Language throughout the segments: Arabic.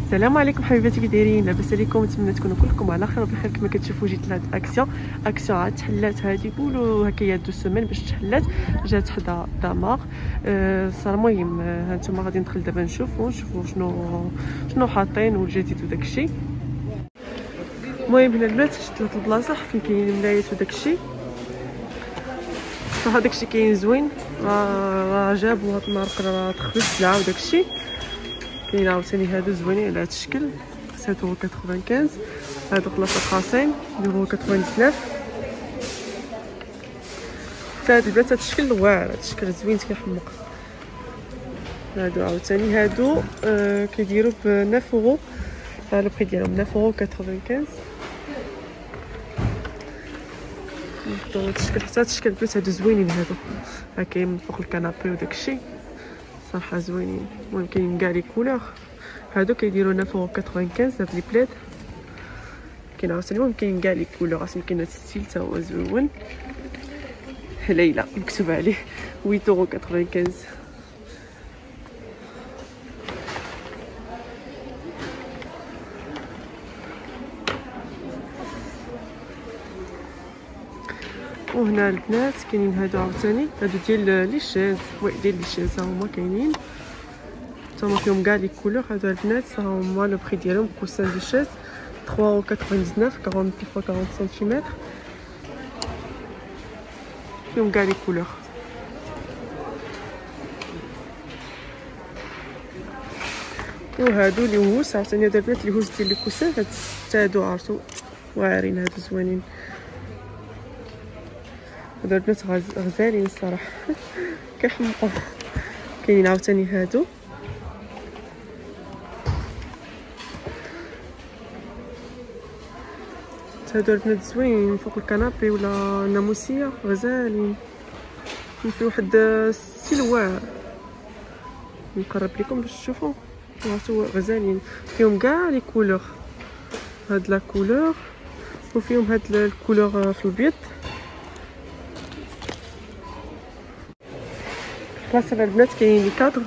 السلام عليكم حبيباتي، كي دايرين؟ لاباس عليكم؟ نتمنى تكونوا كلكم على خير وبخير. كما كتشوفوا جيت لهاد اكسيون عاد تحلات هادي يقولوا هكايا 2 سيمين باش تحلات، جات حدا دماغ. صار المهم هانتوما غادي ندخل دابا نشوفوا شنو حاطين والجديد وداكشي. المهم هنا البنات شفت لهاد البلاصه فين كاين الملايات وداكشي، صراحه داكشي كاين زوين. راه جابوا هاد المارك راه تخرج سلعه وداكشي. كاين عاوتاني هادو زوينين على هاد الشكل 7.95€. هادو بلاصه خاصين 0.99€. هاد البنات هاد الشكل واعر، هاد الشكل زوين كيحمق. هادو عاوتاني هادو كيديروا ب 9€. لو بري ديالهم 9.95€. هاد الشكل حتى هاد الشكل البنات هادو زوينين هادو، ها كاين من فوق الكنابي وداكشي صراحه زوينين. المهم كاين كاع لي كولور. هادو كيديروا 9.95€ هاد لي بلاد. كاين عاوتاني المهم كاين كاع لي كولور، اصلا كاين هاد ستيل تا هو زوين. ليلى مكتوب عليه 8.95€. وهنا البنات كاينين هادو عاوتاني، هادو ديال لي شيز، ديال لي شيز هما كاينين تما فيهم كاع لي كولور. هادو البنات هما لو بري ديالهم كوسان دي شيز 3.99€، 40 x 40 سنتيمتر. فيهم كاع لي كولور. وهادو لي هوس عاوتاني، هادو البنات لي هوس ديال لي كوسان، هاد هادو عرفتو واعرين، هادو زوينين. هادو البنات غزالين الصراحه كيحمقوا. كاينين عاوتاني هادو البنات زوين فوق الكنابي ولا الناموسيه، غزالين. في واحد ستيل واعر، نقرب لكم باش تشوفوا. هادو غزالين فيهم كاع لي كولور، هاد لا كولور وفيهم هاد الكولور في البيض. خلاص البنات كاينين لي كادر،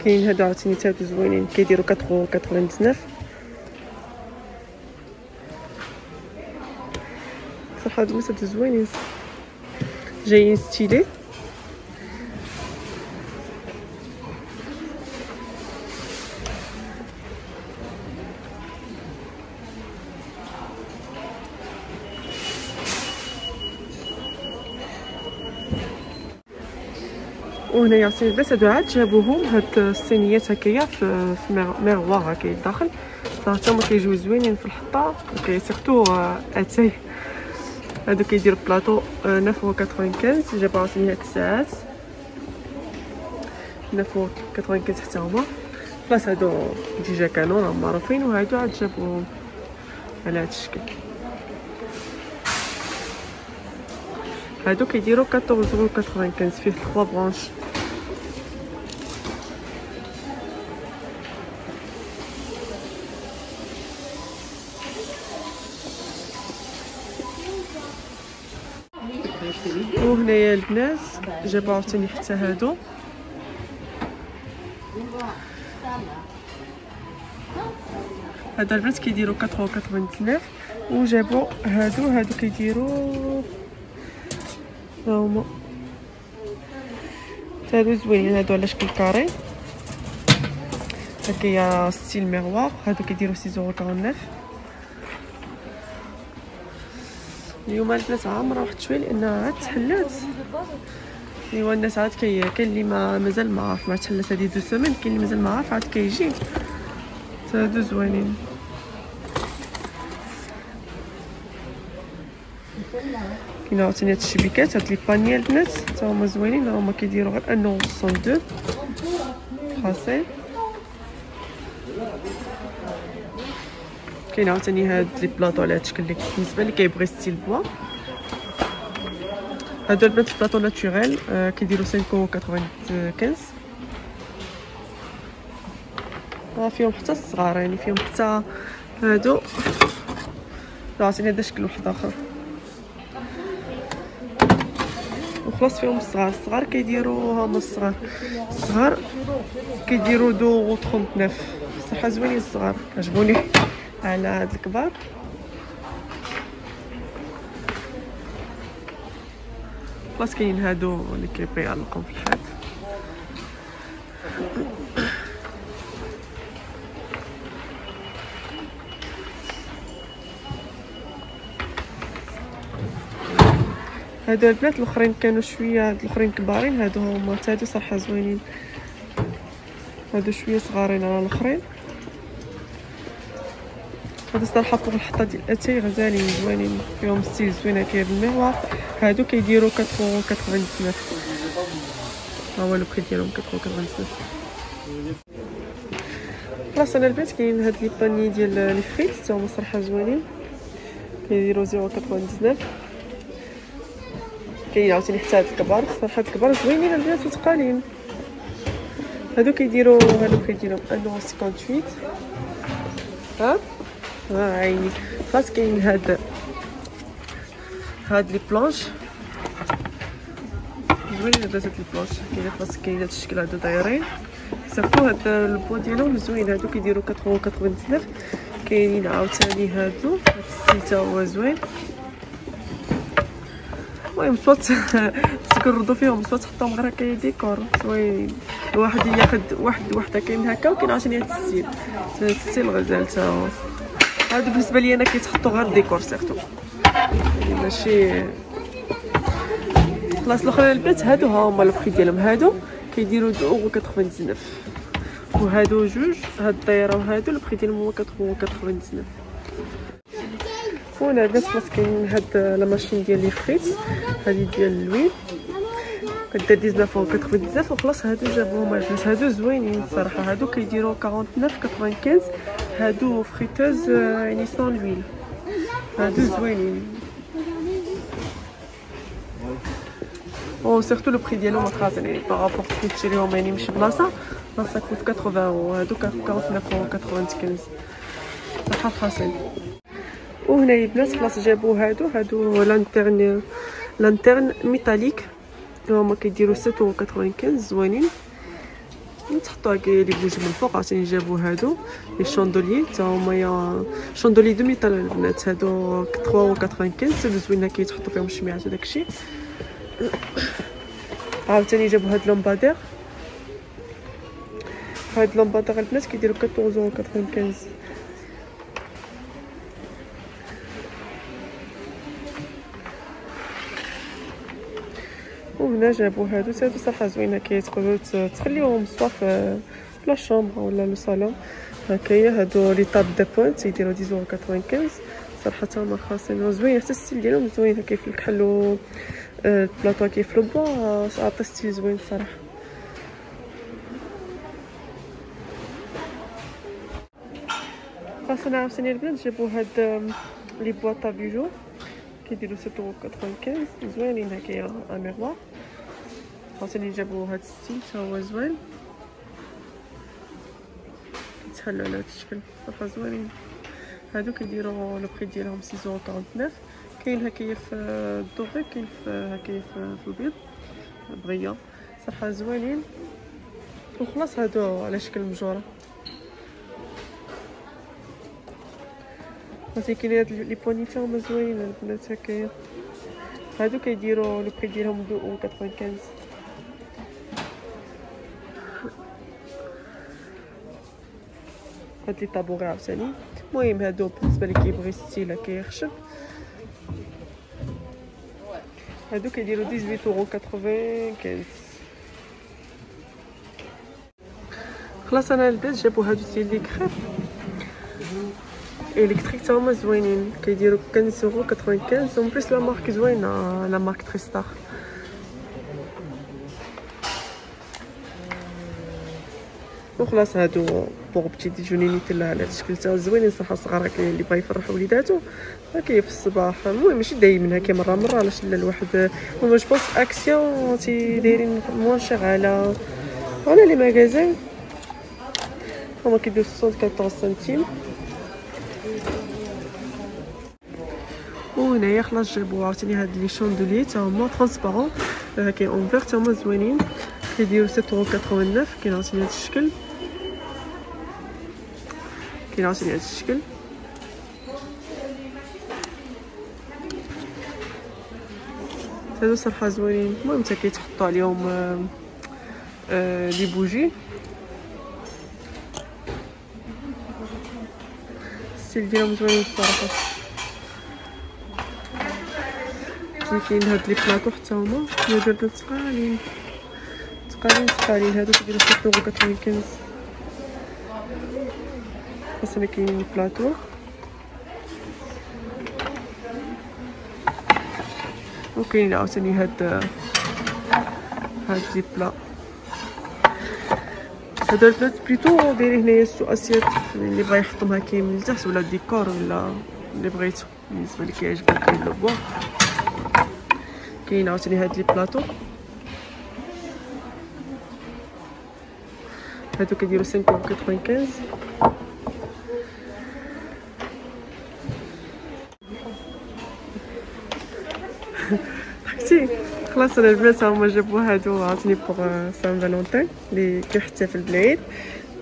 كاين هادو عاوتاني تا هادو زوينين كيديروا 4.99€. صراحه هادو هادو زوينين جايين ستيلي. وهنايا عاوتاني البنات هادو عاد جابوهم هاد الصينيات هكايا في ميغوار هكايا الداخل، صراحه هما كيجيو زوينين في الحطه. سيرتو اتاي هادو كيديروا بلاطو 9.95€. جابو عاوتاني هاد الساعات 9.95€ حتى هما. بلاص هادو ديجا كانوا راهم معروفين، وهادو عاد جابوهم على هاد الشكل. هادو كيديروا 14.95€، فيه 3 برانش. وهنايا البنات جابوا عاوتاني حتى هادو، هادو البنات كيديروا 4.99€. وجابوا هادو كيديروا هما هادو زوينين، هادو على شكل كاري هكايا ستيل ميغوار. هادو كيديروا 6.49€. اليوم البنات عامره واحد شويه لانها عاد تحلات. ايوا الناس عاد كاين اللي مازال ما عارف ما تحلات هادي 2 سيمين، كاين اللي مازال ما عارف عاد كيجي. هادو زوينين. كاين عاوتاني هاد الشبيكات، هاد لي بانيه البنات حتى هما زوينين، هما كيديروا غير 1.62€ خاصين. كاين عاوتاني هاد لي بلاطو على هاد الشكل اللي بالنسبه لي كيبغي ستيل بوا. هادو البنات بلاطو ناتوريل كيديروا 5.95€. فيهم حتى الصغار، يعني فيهم حتى هادو. عاوتاني هذا شكل واحد اخر. وخلاص فيهم الصغار كيديروا هما الصغار كيديروا دو 39 صراحه زوينين الصغار عجبوني على هاد الكبار. خلاص كاين هادو اللي كيعلقوا في الحيط. هادو البنات الاخرين كانوا شويه، هاد الاخرين كبارين، هادو هما حتى هادو صراحه زوينين، هادو شويه صغارين على الاخرين. هادو صراحه فوق الحطه ديال اتاي غزالين زوينين فيهم ستيل زوينه كاين بالمحور. هادو كيديروا 4.99 ها هو البري ديالهم 4.99. خلاص انا البنات كاين هاد لي باني ديال لي فريت حتى هما صراحه زوينين كيديروا 0.99. كاين عاوتاني حتى هاد الكبار، صراحه الكبار زوينين البنات وثقالين. هادو كيديروا هاد البري ديالهم 1.58. ها عيني. خلاص كاين هاد لي بلونش زوينين البنات، هاد لي بلونش كاين خلاص كاين هاد الشكل هادو دايرين صافو. هاد البو ديالهم زوين، هادو كيديروا 4.99. كاينين عاوتاني هادو هاد السيل تا هو زوين. المهم صوت تقردوا فيهم، صوت تحطهم غير هكا ديكور زوين. الواحد ياخد وحده كاين هكا، وكاين عاوتاني هاد الستيل غزال تا هو. هادو بالنسبه لي انا كيتحطوا غير ديكور سيرتو، يعني ماشي. خلاص الاخرين البنات هادو ها هما البري ديالهم، هادو كيديروا 2.99 وهادو جوج، هاد الدايره وهادو البري ديالهم هو 4.99. وهنا البنات خلاص كاين هاد لا ماشين ديال لي فريت، هادي ديال لوي كدير 19.99. وخلاص هادو جابوهم البنات، هادو زوينين الصراحه، هادو كيديروا 49.95. هادو فريتوز يعني سون لويل، هادو زوينين. او سيرتو لو بري ديالهم خاص يعني بارابور تشريهم يعني ماشي بلاصه بلاصه كوت 80 اورو، هادو 49.95 صراحه خاصين. وهنا البنات خلاص جابوا هادو لانترن ميتاليك، هما كيديروا 7.95 زوينين. نتحطوا هكا لي بوج من الفوق. عاوتاني جابوا هادو لي شاندولي تا هما شاندولي دو ميتال البنات، هادو 3.95 زوينين كيتحطوا فيهم الشميعات وداكشي. عاوتاني جابوا هاد لومبادير، هاد لومبادير البنات كيديروا 14.95. وهنا جابوا هادو صراحه زوينه، كيتقدروا تخليوهم سوا في لا شومبر ولا لو صالون هكايا. هادو لي طاب دو بوينت يديروا 10.95 صراحه هما خاصين زوين، حتى الستيل ديالهم زوين كيف الكحل البلاطو كيف البوا، عطى ستيل زوين صراحه. خاصنا عاوتاني البنات جابوا هاد لي بواطا بيجو كيديروا 7.95 زوينين هكايا ميغوار. عاوتاني جابوا هاد الستيل تا هو زوين، كيتحلوا على هاد الشكل صراحه زوينين. هادو كيديروا لو بري ديالهم 6.49. كاين هكايا في الدوغي، كاين هكايا في البيض بغيه صراحه زوينين. وخلاص هادو على شكل مجوره. هادي كاين هاد لي بونيتا هما زوينين البنات هكايا، هادو كيديروا لو بري ديالهم 2.95. هاد لي طابوغي عاوتاني. المهم هادو بالنسبه لي كيبغي ستيل كيخشب، هادو كيديروا 18.95. خلاص انا البنات جابوا هادو ديال لي كريب الكتريك تا هما زوينين، كيديروا 15.95 اون بليس لا مارك زوينه، لا مارك تريستار. وخلاص هادو بوغ بتي ديجوني نيتيلا على هاد الشكل تا زوينين صراحه، صغار كاين اللي بغا يفرحوا وليداتو هكايا في الصباح. المهم ماشي دايما هكا مره علاش لا الواحد هما جو بونس اكسيون تي دايرين موان شير على لي ماغازان، هما كيديروا 74 سنتيم. وهنايا خلاص جابوا عاوتاني هاد لي شوندولي تا هما ترونسبارون، كاين اونفير تا هما زوينين كيديروا 7.89€. كاين عاوتاني هاد الشكل، كاين عاوتاني هاد الشكل. هادو صراحه زوينين. المهم حتى كيتحطوا عليهم لي بوجي. الستيل ديالهم زوين الصراحه. كاين هاد لي بلاطو حتى هما هادو تقالين هادو كيديروا 7.95€. اصلا كاين البلاطو وكاين عاوتاني هاد لي بلا. هادو البنات بليتو دايرين هنايا سو اسيات اللي بغا يحطهم هكا من التحت ولا ديكور ولا اللي بغيتو. بالنسبه لي كيعجبني كاين لو بوا. كاين عاوتاني هاد لي بلاطو هادو كيديروا 5.95. ضحكتي خلاص. انا البنات هما جابوا هادو عاوتاني بوغ سان فالونتين اللي كيحتفل بالعيد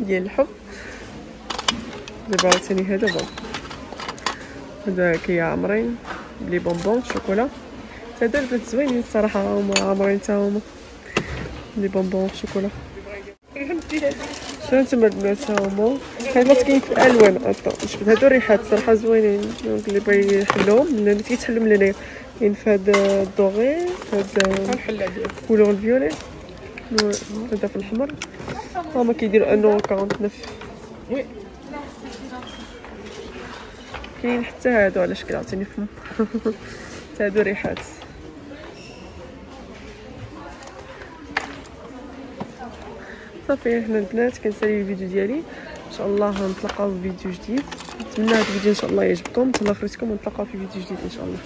ديال الحب. دابا عاوتاني هذا بون، هذا كيعمرين بلي بونبون شوكولا. هادو البنات زوينين الصراحه، هما عامرين تا هما لي بونبون شوكولا. شنو نتوما البنات هما هادو كاين في الالوان. نشبت هادو الريحات صراحه زوينين، دونك اللي بغى يحلهم اللي كيتحلوا من هنايا. كاين في هاد الدوغي، هاد الحله ديال كولور الفيولي، هذا في الاحمر. هما كيديروا 1.49€. وي كاين حتى هادو على شكل عاوتاني فم. هادو ريحات. صافي حنا البنات كنسالي الفيديو ديالي. ان شاء الله نتلاقاو في فيديو جديد. نتمنى هذا الفيديو ان شاء الله يعجبكم. تهلاو في راسكم ونتلاقاو في فيديو جديد ان شاء الله.